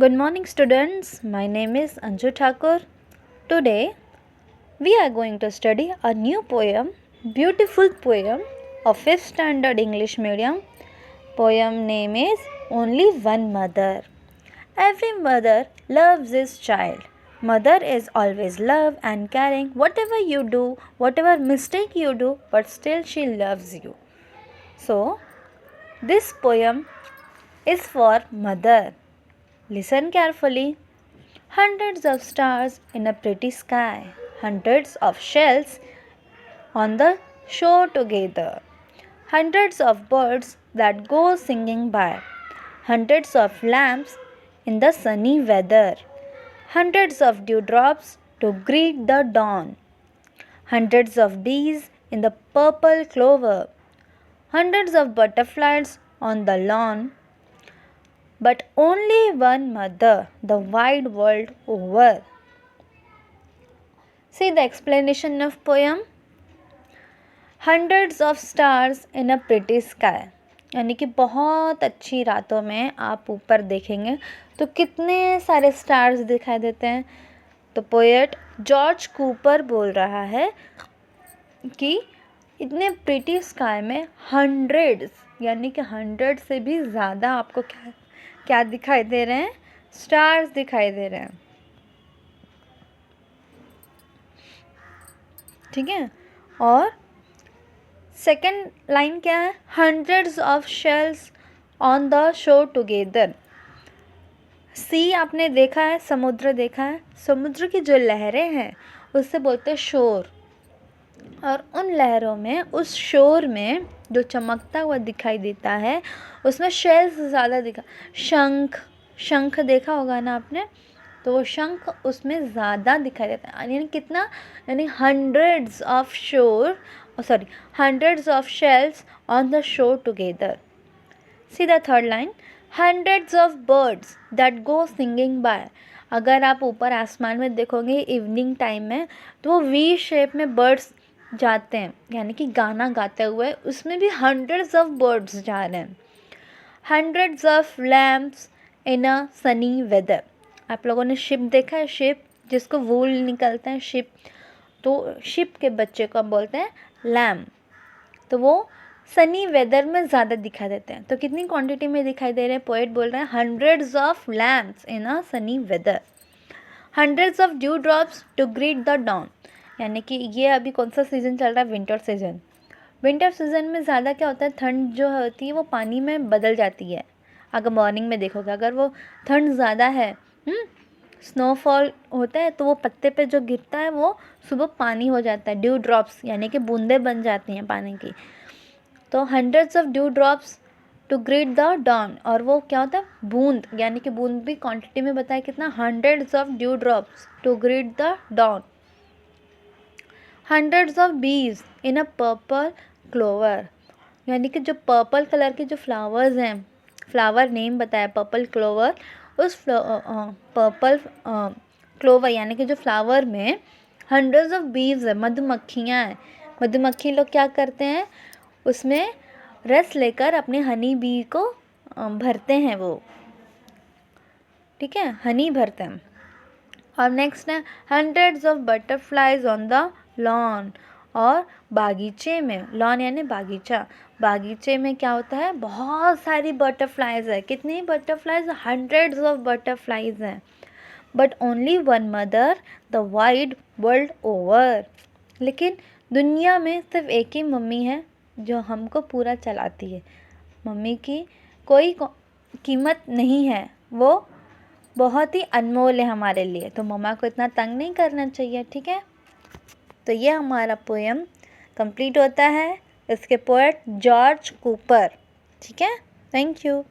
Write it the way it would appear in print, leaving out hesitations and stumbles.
Good morning, students. My name is Anju Thakur. Today, we are going to study a new poem, beautiful poem of 5th standard English medium. Poem name is Only One Mother. Every mother loves his child. Mother is always love and caring. Whatever you do, whatever mistake you do, but still she loves you. So, this poem is for mother. Listen carefully. Hundreds of stars in a pretty sky, hundreds of shells on the shore together, hundreds of birds that go singing by, hundreds of lamps in the sunny weather, hundreds of dewdrops to greet the dawn, hundreds of bees in the purple clover, hundreds of butterflies on the lawn, but only one mother the wide world over. See the explanation of poem. Hundreds of stars in a pretty sky, यानी कि बहुत अच्छी रातों में आप ऊपर देखेंगे तो कितने सारे स्टार्स दिखाई देते हैं. तो पोएट जॉर्ज कूपर बोल रहा है कि इतने प्रिटी स्काई में हंड्रेड्स यानी कि 100 से भी ज़्यादा आपको क्या दिखाई दे रहे हैं, स्टार्स दिखाई दे रहे हैं. ठीक है. और सेकेंड लाइन क्या है, hundreds of shells on the shore together. See आपने देखा है, समुद्र देखा है. समुद्र की जो लहरें हैं उससे बोलते हैं शोर. और उन लहरों में, उस शोर में जो चमकता हुआ दिखाई देता है उसमें शेल्स ज़्यादा दिखा. शंख देखा होगा ना आपने, तो वो शंख उसमें ज़्यादा दिखाई देता है. यानी कितना, यानी hundreds of shells on the shore together. See the third line, hundreds of birds that go singing by. अगर आप ऊपर आसमान में देखोगे इवनिंग टाइम में तो वो वी शेप में बर्ड्स जाते हैं, यानी कि गाना गाते हुए. उसमें भी हंड्रेड्स ऑफ बर्ड्स जा रहे हैं. Hundreds of lamps in a sunny weather. आप लोगों ने शिप देखा है, शिप जिसको वूल निकलता है, शिप. तो शिप के बच्चे को बोलते हैं लैम्प. तो वो सनी वेदर में ज़्यादा दिखाई देते हैं. तो कितनी क्वांटिटी में दिखाई दे रहे हैं, पोएट बोल रहे हैं hundreds of lamps in a sunny weather, hundreds of dew drops to greet the dawn. यानी कि ये अभी कौन सा सीज़न चल रहा है, विंटर सीज़न. विंटर सीज़न में ज़्यादा क्या होता है, ठंड जो होती है वो पानी में बदल जाती है. अगर मॉर्निंग में देखोगे, अगर वो ठंड ज़्यादा है, स्नोफॉल होता है, तो वो पत्ते पे जो गिरता है वो सुबह पानी हो जाता है, ड्यू ड्रॉप्स यानी कि बूंदें बन जाती हैं पानी की. तो hundreds of dew drops to greet the dawn. और वो क्या होता है, बूंद, यानी कि बूंद भी क्वांटिटी में बताया कितना, hundreds of dew drops to greet the dawn. Hundreds of bees in a purple clover. यानी कि जो पर्पल कलर के जो फ्लावर्स हैं, फ्लावर नेम बताया पर्पल क्लोवर. उस पर्पल क्लोवर यानी कि जो फ्लावर में हंड्रेड्स ऑफ बीव्स है, मधुमक्खियाँ हैं. मधुमक्खी लोग क्या करते हैं, उसमें रस लेकर अपने हनी बी को भरते हैं वो. ठीक है, हनी भरते हैं. और नेक्स्ट है hundreds of butterflies on the lawn. और बागीचे में, लॉन यानी बागीचा, बागीचे में क्या होता है, बहुत सारी बटरफ्लाइज है. कितनी बटरफ्लाइज, हंड्रेड्स ऑफ बटरफ्लाइज हैं. But only one mother the wide world over. लेकिन दुनिया में सिर्फ एक ही मम्मी है जो हमको पूरा चलाती है. मम्मी की कोई कीमत नहीं है, वो बहुत ही अनमोल है हमारे लिए. तो मम्मा को इतना तंग नहीं करना चाहिए. ठीक है. तो ये हमारा पोएम कंप्लीट होता है. इसके पोएट जॉर्ज कूपर. ठीक है. Thank you.